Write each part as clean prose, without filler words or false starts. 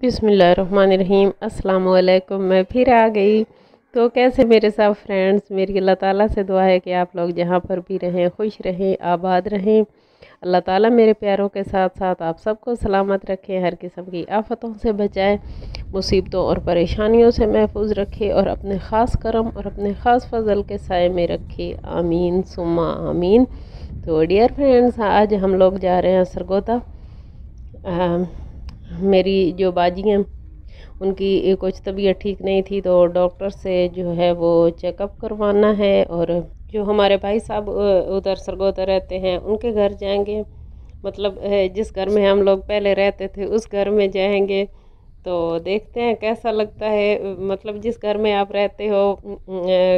बिस्मिल्लाहिर्रहमानिर्रहीम। अस्सलाम वालेकुम। मैं फिर आ गई। तो कैसे मेरे सब फ्रेंड्स, मेरी अल्लाह ताला से दुआ है कि आप लोग जहाँ पर भी रहें खुश रहें, आबाद रहें। अल्लाह ताला मेरे प्यारों के साथ साथ आप सबको सलामत रखें, हर किस्म की आफतों से बचाए, मुसीबतों और परेशानियों से महफूज रखे और अपने ख़ास करम और अपने ख़ास फजल के साए में रखे। आमीन सुम्मा आमीन। तो डियर फ्रेंड्स, आज हम लोग जा रहे हैं सरगोदा। मेरी जो बाजी हैं उनकी कुछ तबीयत ठीक नहीं थी, तो डॉक्टर से जो है वो चेकअप करवाना है। और जो हमारे भाई साहब उधर सरगोदा रहते हैं उनके घर जाएंगे, मतलब जिस घर में हम लोग पहले रहते थे उस घर में जाएंगे। तो देखते हैं कैसा लगता है, मतलब जिस घर में आप रहते हो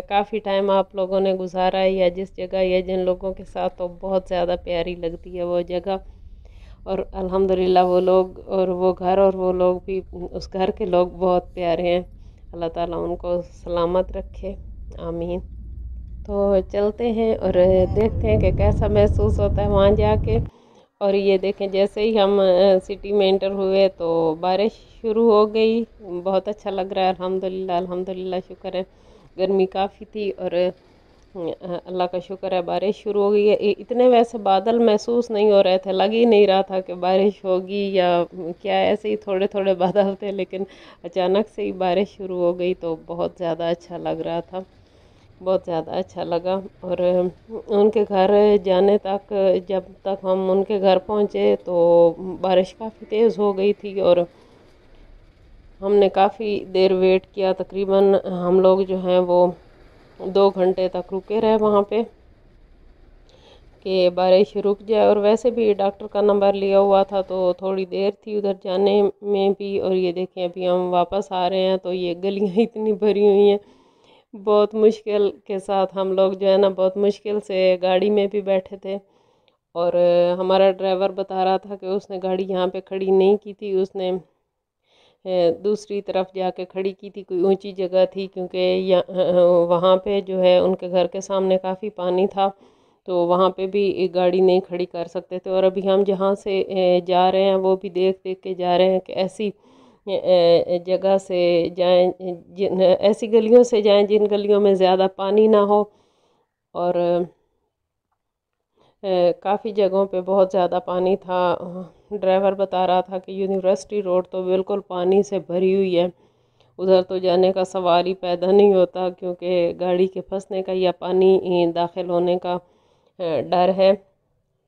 काफ़ी टाइम आप लोगों ने गुजारा है या जिस जगह या जिन लोगों के साथ, तो बहुत ज़्यादा प्यारी लगती है वो जगह। और अल्हम्दुलिल्लाह वो लोग और वो घर और वो लोग भी, उस घर के लोग बहुत प्यारे हैं। अल्लाह ताला उनको सलामत रखे, आमीन। तो चलते हैं और देखते हैं कि कैसा महसूस होता है वहाँ जाके। और ये देखें, जैसे ही हम सिटी में एंटर हुए तो बारिश शुरू हो गई। बहुत अच्छा लग रहा है, अल्हम्दुलिल्लाह अल्हम्दुलिल्लाह, शुक्र है। गर्मी काफ़ी थी और अल्लाह का शुक्र है बारिश शुरू हो गई है। इतने वैसे बादल महसूस नहीं हो रहे थे, लग ही नहीं रहा था कि बारिश होगी या क्या, ऐसे ही थोड़े थोड़े बादल थे, लेकिन अचानक से ही बारिश शुरू हो गई तो बहुत ज़्यादा अच्छा लग रहा था, बहुत ज़्यादा अच्छा लगा। और उनके घर जाने तक, जब तक हम उनके घर पहुँचे तो बारिश काफ़ी तेज़ हो गई थी और हमने काफ़ी देर वेट किया। तकरीबन हम लोग जो हैं वो 2 घंटे तक रुके रहे वहाँ पे कि बारिश रुक जाए। और वैसे भी डॉक्टर का नंबर लिया हुआ था तो थोड़ी देर थी उधर जाने में भी। और ये देखें अभी हम वापस आ रहे हैं तो ये गलियाँ इतनी भरी हुई हैं, बहुत मुश्किल के साथ हम लोग जो है ना, बहुत मुश्किल से गाड़ी में भी बैठे थे। और हमारा ड्राइवर बता रहा था कि उसने गाड़ी यहाँ पे खड़ी नहीं की थी, उसने दूसरी तरफ जाके खड़ी की थी, कोई ऊंची जगह थी, क्योंकि वहाँ पे जो है उनके घर के सामने काफ़ी पानी था, तो वहाँ पे भी एक गाड़ी नहीं खड़ी कर सकते थे। और अभी हम जहाँ से जा रहे हैं वो भी देख देख के जा रहे हैं कि ऐसी जगह से जाएं, जिन ऐसी गलियों से जाएं जिन गलियों में ज़्यादा पानी ना हो। और काफ़ी जगहों पे बहुत ज़्यादा पानी था। ड्राइवर बता रहा था कि यूनिवर्सिटी रोड तो बिल्कुल पानी से भरी हुई है, उधर तो जाने का सवाल ही पैदा नहीं होता, क्योंकि गाड़ी के फंसने का या पानी दाखिल होने का डर है।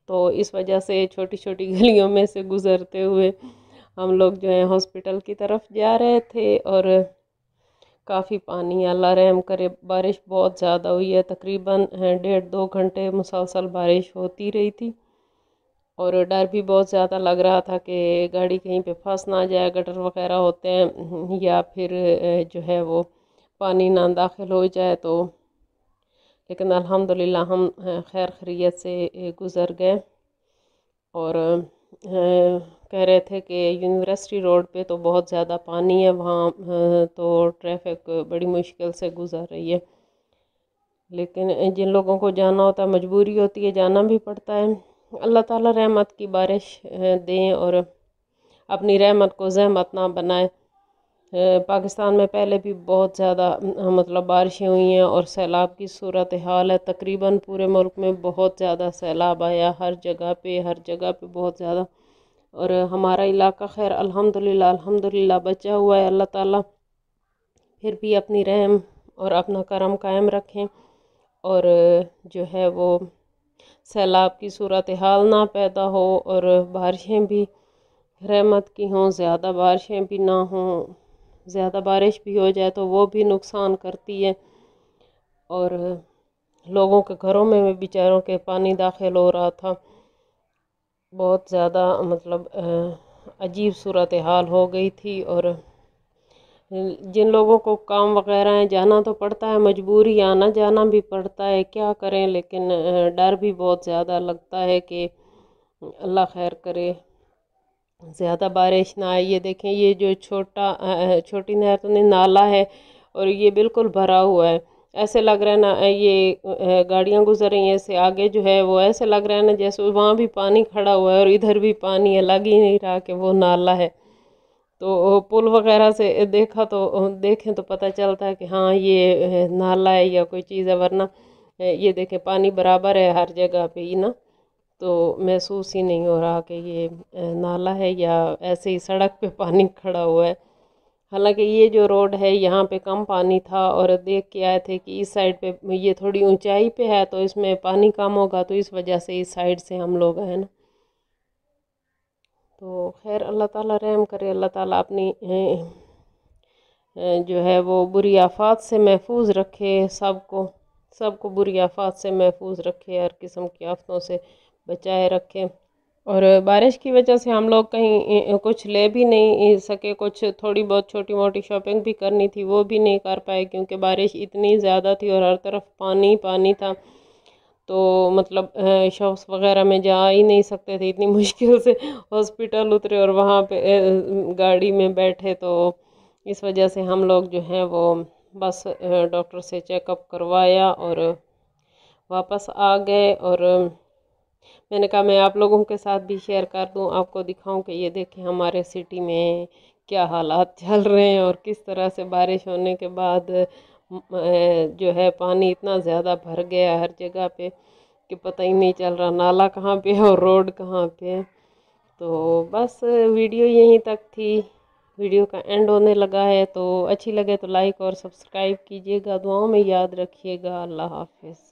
तो इस वजह से छोटी छोटी गलियों में से गुज़रते हुए हम लोग जो है हॉस्पिटल की तरफ जा रहे थे। और काफ़ी पानी, अल्लाह रहम करे, बारिश बहुत ज़्यादा हुई है, तकरीबन 1.5-2 घंटे मुसलसल बारिश होती रही थी। और डर भी बहुत ज़्यादा लग रहा था कि गाड़ी कहीं पे फंस ना जाए, गटर वगैरह होते हैं, या फिर जो है वो पानी ना दाखिल हो जाए। तो लेकिन अल्हम्दुलिल्लाह हम खैर खैरियत से गुज़र गए। और कह रहे थे कि यूनिवर्सिटी रोड पे तो बहुत ज़्यादा पानी है वहाँ, तो ट्रैफिक बड़ी मुश्किल से गुज़र रही है। लेकिन जिन लोगों को जाना होता है, मजबूरी होती है, जाना भी पड़ता है। अल्लाह ताला रहमत की बारिश दें और अपनी रहमत को ज़हमत ना बनाए। पाकिस्तान में पहले भी बहुत ज़्यादा मतलब बारिशें हुई हैं और सैलाब की सूरत हाल है, तकरीबन पूरे मुल्क में बहुत ज़्यादा सैलाब आया, हर जगह पे बहुत ज़्यादा। और हमारा इलाका खैर अल्हम्दुलिल्लाह अल्हम्दुलिल्लाह बचा हुआ है। अल्लाह ताला फिर भी अपनी रहम और अपना करम कायम रखें और जो है वो सैलाब की सूरत हाल ना पैदा हो और बारिशें भी रहमत की हों, ज़्यादा बारिशें भी ना हों। ज़्यादा बारिश भी हो जाए तो वो भी नुकसान करती है और लोगों के घरों में भी बेचारों के पानी दाखिल हो रहा था। बहुत ज़्यादा मतलब अजीब सूरत हाल हो गई थी। और जिन लोगों को काम वगैरह है जाना तो पड़ता है, मजबूरी आना जाना भी पड़ता है, क्या करें। लेकिन डर भी बहुत ज़्यादा लगता है कि अल्लाह खैर करे, ज़्यादा बारिश ना आए। ये देखें, ये जो छोटी नहर तो नहीं, नाला है और ये बिल्कुल भरा हुआ है। ऐसे लग रहा है ना, ये गाड़ियाँ गुजर रही हैं, इससे आगे जो है वो ऐसे लग रहा है ना जैसे वहाँ भी पानी खड़ा हुआ है और इधर भी पानी है, लग ही नहीं रहा कि वो नाला है। تو پل وغیرہ سے دیکھیں تو پتہ چلتا ہے کہ ہاں یہ نالا ہے یا کوئی چیز ہے، ورنہ یہ دیکھیں پانی برابر ہے ہر جگہ پہ ہی نا، تو محسوس ہی نہیں ہو رہا کہ یہ نالا ہے یا ایسے ہی سڑک پہ پانی کھڑا ہوا ہے۔ حالانکہ یہ جو روڈ ہے یہاں پہ کم پانی تھا، اور دیکھ کے آئے تھے کہ اس سائڈ پہ یہ تھوڑی اونچائی پہ ہے تو اس میں پانی کم ہوگا، تو اس وجہ سے اس سائڈ سے ہم لوگ ہیں نا۔ تو خیر اللہ تعالیٰ رحم کرے، اللہ تعالیٰ اپنی جو ہے وہ بری آفات سے محفوظ رکھے، سب کو بری آفات سے محفوظ رکھے، ہر قسم کی آفتوں سے بچائے رکھے۔ اور بارش کی وجہ سے ہم لوگ کہیں کچھ لے بھی نہیں سکے، کچھ تھوڑی بہت چھوٹی موٹی شاپنگ بھی کرنی تھی وہ بھی نہیں کر پائے، کیونکہ بارش اتنی زیادہ تھی اور ہر طرف پانی پانی تھا، تو مطلب شاپس وغیرہ میں جا ہی نہیں سکتے تھے، اتنی مشکل سے ہاسپٹل اترے اور وہاں پہ گاڑی میں بیٹھے، تو اس وجہ سے ہم لوگ جو ہیں وہ بس ڈاکٹر سے چیک اپ کروایا اور واپس آ گئے۔ اور میں نے کہا میں آپ لوگوں کے ساتھ بھی شیئر کر دوں، آپ کو دکھاؤں کہ یہ دیکھیں ہمارے سٹی میں کیا حالات چل رہے ہیں، اور کس طرح سے بارش ہونے کے بعد جو ہے پانی اتنا زیادہ بھر گیا ہر جگہ پہ کہ پتہ ہی نہیں چل رہا نالا کہاں پہ ہے اور روڈ کہاں پہ ہے۔ تو بس ویڈیو یہیں تک تھی، ویڈیو کا اینڈ ہونے لگا ہے، تو اچھی لگے تو لائک اور سبسکرائب کیجیے گا، دعاؤں میں یاد رکھیے گا۔ اللہ حافظ۔